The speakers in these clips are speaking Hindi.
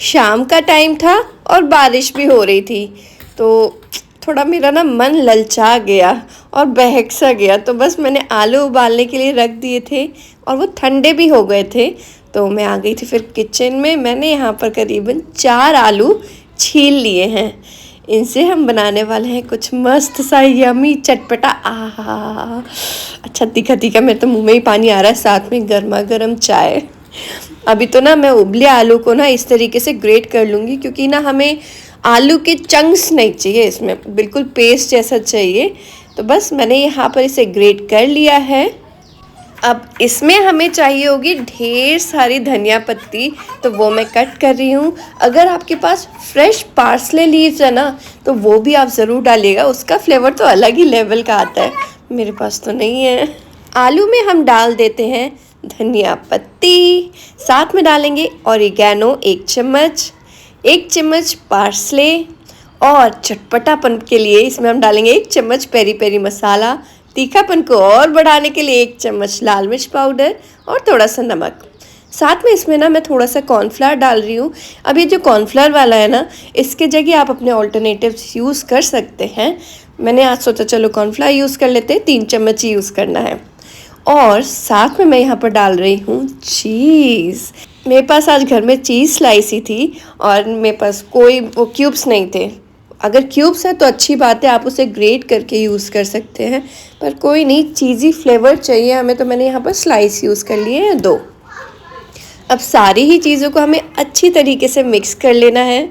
शाम का टाइम था और बारिश भी हो रही थी, तो थोड़ा मेरा ना मन ललचा गया और बहक सा गया। तो बस मैंने आलू उबालने के लिए रख दिए थे और वो ठंडे भी हो गए थे। तो मैं आ गई थी फिर किचन में। मैंने यहाँ पर करीबन 4 आलू छील लिए हैं। इनसे हम बनाने वाले हैं कुछ मस्त सा यमी चटपटा। आहा, अच्छा तीखा तीखा, मेरे तो मुंह में ही पानी आ रहा है, साथ में गर्मा गर्म चाय। अभी तो ना मैं उबले आलू को ना इस तरीके से ग्रेट कर लूँगी, क्योंकि ना हमें आलू के चंक्स नहीं चाहिए, इसमें बिल्कुल पेस्ट जैसा चाहिए। तो बस मैंने यहाँ पर इसे ग्रेट कर लिया है। अब इसमें हमें चाहिए होगी ढेर सारी धनिया पत्ती, तो वो मैं कट कर रही हूँ। अगर आपके पास फ्रेश पार्सले लीव्स है ना, तो वो भी आप ज़रूर डालिएगा, उसका फ्लेवर तो अलग ही लेवल का आता है। मेरे पास तो नहीं है। आलू में हम डाल देते हैं धनिया पत्ती, साथ में डालेंगे ऑरिगेनो 1 चम्मच, 1 चम्मच पार्सले, और चटपटापन के लिए इसमें हम डालेंगे 1 चम्मच पेरी पेरी मसाला, तीखापन को और बढ़ाने के लिए 1 चम्मच लाल मिर्च पाउडर और थोड़ा सा नमक। साथ में इसमें ना मैं थोड़ा सा कॉर्नफ्लावर डाल रही हूँ। अब ये जो कॉर्नफ्लावर वाला है ना, इसके जगह आप अपने ऑल्टरनेटिव्स यूज़ कर सकते हैं। मैंने आज सोचा चलो कॉर्नफ्लावर यूज़ कर लेते हैं, 3 चम्मच ही यूज़ करना है। और साथ में मैं यहाँ पर डाल रही हूँ चीज़। मेरे पास आज घर में चीज़ स्लाइस ही थी और मेरे पास कोई वो क्यूब्स नहीं थे। अगर क्यूब्स है तो अच्छी बात है, आप उसे ग्रेट करके यूज़ कर सकते हैं, पर कोई नहीं, चीज़ी फ्लेवर चाहिए हमें, तो मैंने यहाँ पर स्लाइस यूज़ कर लिए हैं 2। अब सारी ही चीज़ों को हमें अच्छी तरीके से मिक्स कर लेना है।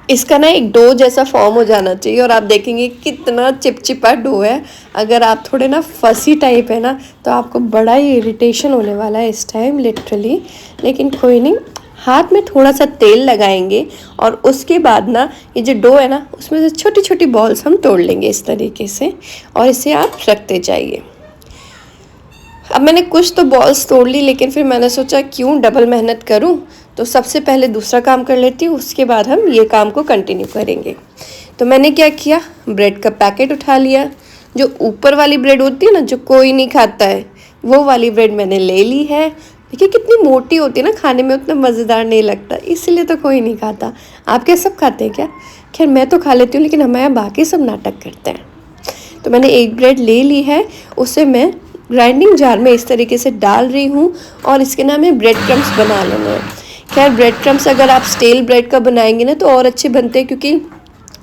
इसका ना एक डो जैसा फॉर्म हो जाना चाहिए, और आप देखेंगे कितना चिपचिपा डो है। अगर आप थोड़े ना फसी टाइप है ना, तो आपको बड़ा ही इरिटेशन होने वाला है इस टाइम लिटरली। लेकिन कोई नहीं, हाथ में थोड़ा सा तेल लगाएंगे और उसके बाद ना ये जो डो है ना, उसमें से छोटी छोटी बॉल्स हम तोड़ लेंगे इस तरीके से, और इसे आप रखते जाइए। अब मैंने कुछ तो बॉल्स तोड़ ली, लेकिन फिर मैंने सोचा क्यों डबल मेहनत करूं, तो सबसे पहले दूसरा काम कर लेती हूँ, उसके बाद हम ये काम को कंटिन्यू करेंगे। तो मैंने क्या किया, ब्रेड का पैकेट उठा लिया। जो ऊपर वाली ब्रेड होती है ना, जो कोई नहीं खाता है, वो वाली ब्रेड मैंने ले ली है। देखिए कितनी मोटी होती है ना, खाने में उतना मज़ेदार नहीं लगता, इसलिए तो कोई नहीं खाता। आप क्या सब खाते हैं क्या? खैर मैं तो खा लेती हूँ, लेकिन हमारे यहाँ बाकी सब नाटक करते हैं। तो मैंने एक ब्रेड ले ली है, उसे मैं ग्राइंडिंग जार में इस तरीके से डाल रही हूँ, और इसके नाम है ब्रेड क्रम्स बना लेना है। खैर ब्रेड क्रम्स अगर आप स्टेल ब्रेड का बनाएंगे ना, तो और अच्छे बनते हैं, क्योंकि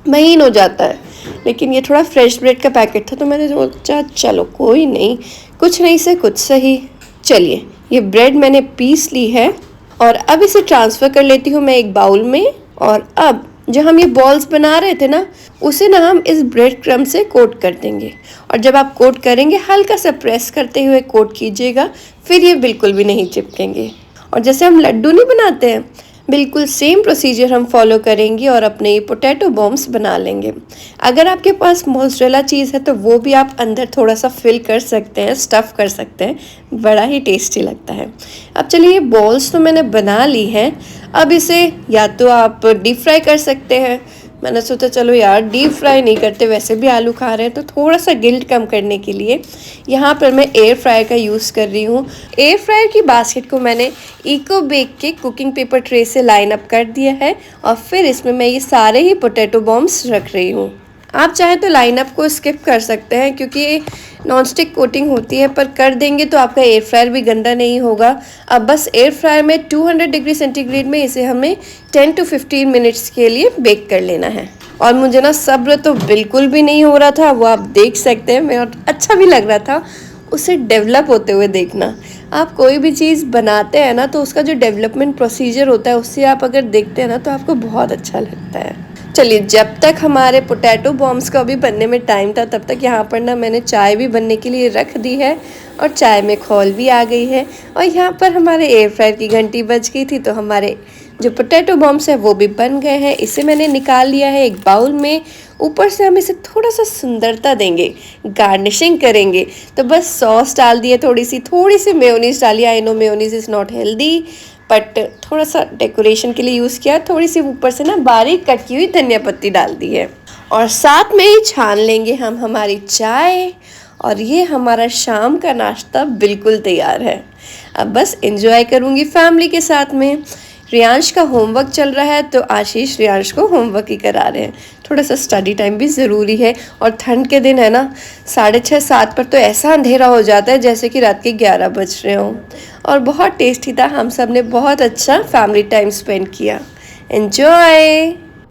महीन हो जाता है। लेकिन ये थोड़ा फ्रेश ब्रेड का पैकेट था, तो मैंने सोचा चलो कोई नहीं, कुछ नहीं से कुछ सही। चलिए, ये ब्रेड मैंने पीस ली है और अब इसे ट्रांसफ़र कर लेती हूँ मैं एक बाउल में। और अब जो हम ये बॉल्स बना रहे थे ना, उसे ना हम इस ब्रेड क्रम्ब से कोट कर देंगे। और जब आप कोट करेंगे, हल्का सा प्रेस करते हुए कोट कीजिएगा, फिर ये बिल्कुल भी नहीं चिपकेंगे। और जैसे हम लड्डू नहीं बनाते हैं, बिल्कुल सेम प्रोसीजर हम फॉलो करेंगे और अपने ये पोटैटो बॉम्ब्स बना लेंगे। अगर आपके पास मोज़रेला चीज़ है तो वो भी आप अंदर थोड़ा सा फिल कर सकते हैं, स्टफ़ कर सकते हैं, बड़ा ही टेस्टी लगता है। अब चलिए, बॉल्स तो मैंने बना ली हैं। अब इसे या तो आप डीप फ्राई कर सकते हैं। मैंने सोचा चलो यार, डीप फ्राई नहीं करते, वैसे भी आलू खा रहे हैं, तो थोड़ा सा गिल्ट कम करने के लिए यहाँ पर मैं एयर फ्रायर का यूज़ कर रही हूँ। एयर फ्रायर की बास्केट को मैंने इको बेक के कुकिंग पेपर ट्रे से लाइन अप कर दिया है, और फिर इसमें मैं ये सारे ही पोटैटो बॉम्ब्स रख रही हूँ। आप चाहें तो लाइन अप को स्किप कर सकते हैं, क्योंकि ये नॉन स्टिक कोटिंग होती है, पर कर देंगे तो आपका एयर फ्रायर भी गंदा नहीं होगा। अब बस एयर फ्रायर में 200 डिग्री सेंटीग्रेड में इसे हमें 10 to 15 मिनट्स के लिए बेक कर लेना है। और मुझे ना सब्र तो बिल्कुल भी नहीं हो रहा था, वो आप देख सकते हैं। मैं, और अच्छा भी लग रहा था उसे डेवलप होते हुए देखना। आप कोई भी चीज़ बनाते हैं ना, तो उसका जो डेवलपमेंट प्रोसीजर होता है, उससे आप अगर देखते हैं ना, तो आपको बहुत अच्छा लगता है। चलिए, जब तक हमारे पोटैटो बॉम्ब्स का भी बनने में टाइम था, तब तक यहाँ पर ना मैंने चाय भी बनने के लिए रख दी है, और चाय में खौल भी आ गई है। और यहाँ पर हमारे एयर फ्रायर की घंटी बज गई थी, तो हमारे जो पोटैटो बॉम्ब्स है वो भी बन गए हैं। इसे मैंने निकाल लिया है एक बाउल में। ऊपर से हम इसे थोड़ा सा सुंदरता देंगे, गार्निशिंग करेंगे, तो बस सॉस डाल दिए, थोड़ी सी मेयोनीज डाली। I know mayonnaise is not healthy, but थोड़ा सा डेकोरेशन के लिए यूज़ किया। थोड़ी सी ऊपर से ना बारीक कट की हुई धनिया पत्ती डाल दी है, और साथ में ही छान लेंगे हम हमारी चाय, और ये हमारा शाम का नाश्ता बिल्कुल तैयार है। अब बस एंजॉय करूँगी फैमिली के साथ में। रियांश का होमवर्क चल रहा है तो आशीष रियांश को होमवर्क ही करा रहे हैं। थोड़ा सा स्टडी टाइम भी ज़रूरी है। और ठंड के दिन है ना, 6:30-7 पर तो ऐसा अंधेरा हो जाता है जैसे कि रात के 11 बज रहे हों। और बहुत टेस्टी था, हम सब ने बहुत अच्छा फैमिली टाइम स्पेंड किया। एन्जॉय।